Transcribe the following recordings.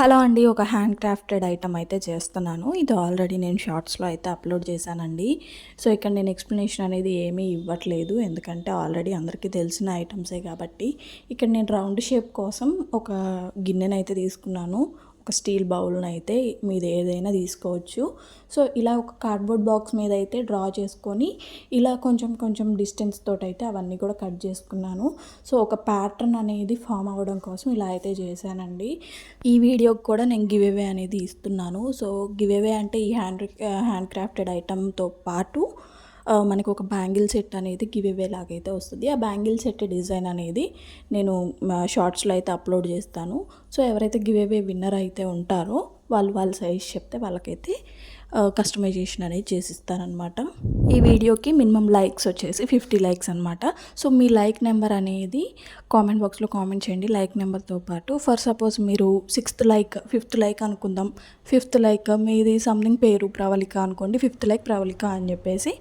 Hello అండి. ఒక hand crafted item అయితే చేస్తున్నాను. ఇది ఆల్రెడీ నేను షార్ట్స్‌లో అయితే అప్లోడ్ చేశానండి. సో, ఇక్కడ నేను ఎక్స్‌ప్లనేషన్ అనేది ఏమీ ఇవ్వట్లేదు. ఎందుకంటే ఆల్రెడీ అందరికీ తెలిసిన ఐటెమ్సే కాబట్టి. ఇక్కడ నేను రౌండ్ షేప్ కోసం ఒక గిన్నెనైతే తీసుకున్నాను. ఒక స్టీల్ బౌల్‌నైతే మీరు ఏదైనా తీసుకోవచ్చు. సో, ఇలా ఒక కార్డ్‌బోర్డ్ బాక్స్ మీద అయితే డ్రా చేసుకొని ఇలా కొంచెం కొంచెం డిస్టెన్స్ తోటైతే అవన్నీ కూడా కట్ చేసుకున్నాను. సో, ఒక ప్యాటర్న్ అనేది ఫామ్ అవ్వడం కోసం ఇలా అయితే చేశానండి. ఈ వీడియోకి కూడా నేను గివ్ అవే అనేది ఇస్తున్నాను. సో, గివ్ అవే అంటే ఈ హ్యాండ్ క్రాఫ్టెడ్ ఐటెమ్‌తో పాటు మనకు ఒక బ్యాంగిల్ సెట్ అనేది గివ్ అవే లాగైతే వస్తుంది. ఆ బ్యాంగిల్ సెట్ డిజైన్ అనేది నేను షార్ట్స్‌లో అయితే అప్లోడ్ చేస్తాను. సో, ఎవరైతే గివ్ అవే విన్నర్ అయితే ఉంటారో వాళ్ళ సైజ్ చెప్తే వాళ్ళకైతే కస్టమైజేషన్ అనేది చేసిస్తానమాట. ఈ వీడియోకి మినిమం లైక్స్ వచ్చేసి 50 లైక్స్ అనమాట. సో, మీ లైక్ నెంబర్ అనేది కామెంట్ బాక్స్లో కామెంట్ చేయండి. లైక్ నెంబర్తో పాటు ఫర్ సపోజ్ మీరు 6th లైక్, 5th లైక్ అనుకుందాం. 5th లైక్ మీది సంథింగ్ పేరు ప్రవళిక అనుకోండి. 5th లైక్ ప్రవళిక అని చెప్పేసి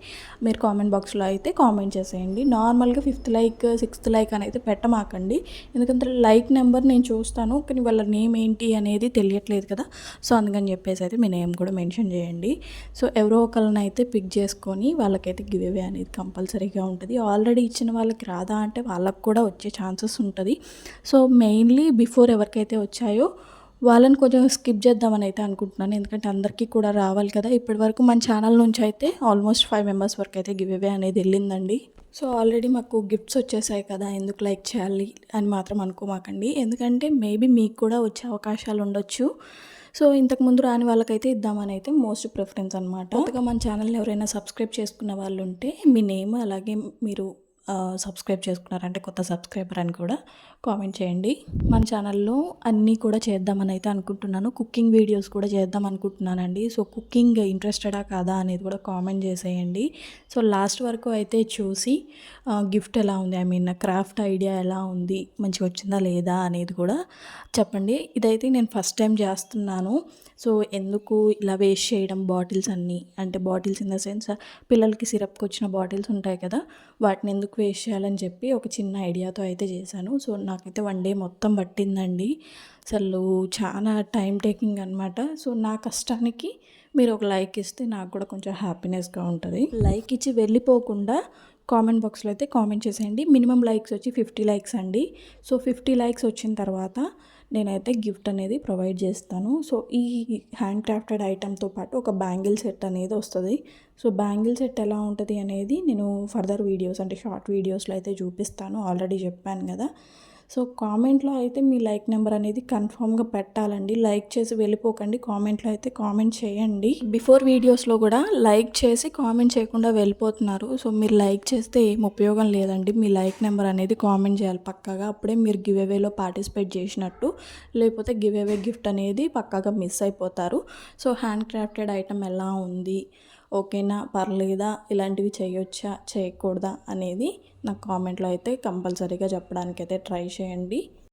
మీరు కామెంట్ బాక్స్లో అయితే కామెంట్ చేసేయండి. నార్మల్గా 5th లైక్, 6th లైక్ అని అయితే పెట్టమాకండి. ఎందుకంటే లైక్ నెంబర్ నేను చూస్తాను, కానీ వాళ్ళ నేమ్ ఏంటి అనేది తెలియట్లేదు కదా. సో, అందుకని చెప్పేసి అయితే మీ నేమ్ కూడా మెన్షన్ చేయండి. సో, ఎవరో ఒకరిని అయితే పిక్ చేసుకొని వాళ్ళకైతే గివ్ అవే అనేది కంపల్సరీగా ఉంటుంది. ఆల్రెడీ ఇచ్చిన వాళ్ళకి రాదా అంటే వాళ్ళకు కూడా వచ్చే ఛాన్సెస్ ఉంటుంది. సో, మెయిన్లీ బిఫోర్ ఎవరికైతే వచ్చాయో వాళ్ళని కొంచెం స్కిప్ చేద్దామని అయితే అనుకుంటున్నాను. ఎందుకంటే అందరికీ కూడా రావాలి కదా. ఇప్పటివరకు మన ఛానల్ నుంచి అయితే ఆల్మోస్ట్ 5 మెంబర్స్ వరకు అయితే గివ్ అవే అనేది వెళ్ళిందండి. సో, ఆల్రెడీ మాకు గిఫ్ట్స్ వచ్చేసాయి కదా, ఎందుకు లైక్ చేయాలి అని మాత్రం అనుకోమాకండి. ఎందుకంటే మేబీ మీకు కూడా వచ్చే అవకాశాలు ఉండొచ్చు. సో, ఇంతకుముందు రాని వాళ్ళకైతే ఇద్దామని అయితే మోస్ట్ ప్రిఫరెన్స్ అనమాట. కొత్తగా మన ఛానల్ని ఎవరైనా సబ్స్క్రైబ్ చేసుకున్న వాళ్ళు ఉంటే మీ నేమ్ అలాగే మీరు సబ్స్క్రైబ్ చేసుకున్నారంటే కొత్త సబ్స్క్రైబర్ అని కూడా కామెంట్ చేయండి. మన ఛానల్లో అన్నీ కూడా చేద్దామని అయితే అనుకుంటున్నాను. కుకింగ్ వీడియోస్ కూడా చేద్దాం అనుకుంటున్నానండి. సో, కుకింగ్ ఇంట్రెస్టెడా కాదా అనేది కూడా కామెంట్ చేసేయండి. సో, లాస్ట్ వరకు అయితే చూసి గిఫ్ట్ ఎలా ఉంది, ఐ మీన్ క్రాఫ్ట్ ఐడియా ఎలా ఉంది, మంచిగా వచ్చిందా లేదా అనేది కూడా చెప్పండి. ఇదైతే నేను ఫస్ట్ టైం చేస్తున్నాను. సో, ఎందుకు ఇలా వేస్ట్ చేయడం బాటిల్స్ అన్నీ, అంటే బాటిల్స్ ఇన్ ద సెన్స్ పిల్లలకి సిరప్కి వచ్చిన బాటిల్స్ ఉంటాయి కదా, వాటిని ఎందుకు వేస్ట్ చేయాలని చెప్పి ఒక చిన్న ఐడియాతో అయితే చేశాను. సో, నాకైతే 1 డే మొత్తం పట్టిందండి. అసలు చాలా టైం టేకింగ్ అనమాట. సో, నా కష్టానికి మీరు ఒక లైక్ ఇస్తే నాకు కూడా కొంచెం హ్యాపీనెస్గా ఉంటుంది. లైక్ ఇచ్చి వెళ్ళిపోకుండా కామెంట్ బాక్స్లో అయితే కామెంట్ చేసేయండి. మినిమం లైక్స్ వచ్చి 50 లైక్స్ అండి. సో, 50 లైక్స్ వచ్చిన తర్వాత నేనైతే గిఫ్ట్ అనేది ప్రొవైడ్ చేస్తాను. సో, ఈ హ్యాండ్ క్రాఫ్టెడ్ ఐటెంతో పాటు ఒక బ్యాంగిల్ సెట్ అనేది వస్తుంది. సో, బ్యాంగిల్ సెట్ ఎలా ఉంటుంది అనేది నేను ఫర్దర్ వీడియోస్ అంటే షార్ట్ వీడియోస్లో అయితే చూపిస్తాను. ఆల్రెడీ చెప్పాను కదా. సో, కామెంట్లో అయితే మీ లైక్ నెంబర్ అనేది కన్ఫామ్గా పెట్టాలండి. లైక్ చేసి వెళ్ళిపోకండి. కామెంట్లో అయితే కామెంట్ చేయండి. బిఫోర్ వీడియోస్లో కూడా లైక్ చేసి కామెంట్ చేయకుండా వెళ్ళిపోతున్నారు. సో, మీరు లైక్ చేస్తే ఏం ఉపయోగం లేదండి. మీ లైక్ నెంబర్ అనేది కామెంట్ చేయాలి పక్కాగా. అప్పుడే మీరు గివ్ అవేలో పార్టిసిపేట్ చేసినట్టు. లేకపోతే గివ్ అవే గిఫ్ట్ అనేది పక్కాగా మిస్ అయిపోతారు. సో, హ్యాండ్ క్రాఫ్టెడ్ ఐటమ్ ఎలా ఉంది, ఓకేనా, పర్లేదా, ఇలాంటివి చేయొచ్చా చేయకూడదా అనేది నాకు కామెంట్లో అయితే కంపల్సరీగా చెప్పడానికైతే ట్రై చేయండి.